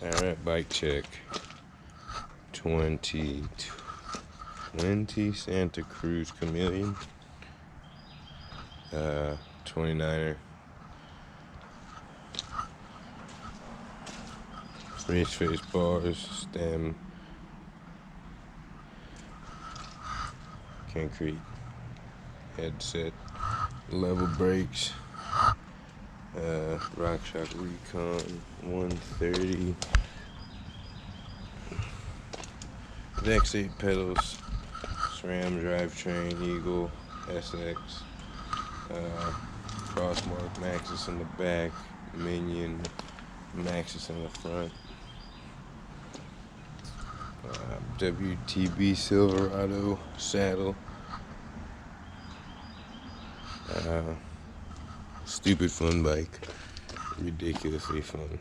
Alright, bike check. 2020 Santa Cruz Chameleon. 29er. Race face bars, stem, concrete, headset, level brakes, RockShox Recon 130, Dex 8 pedals, SRAM drivetrain, Eagle, SX, Crossmark Maxxis in the back, Minion Maxxis in the front, WTB Silverado saddle, stupid fun bike, ridiculously fun.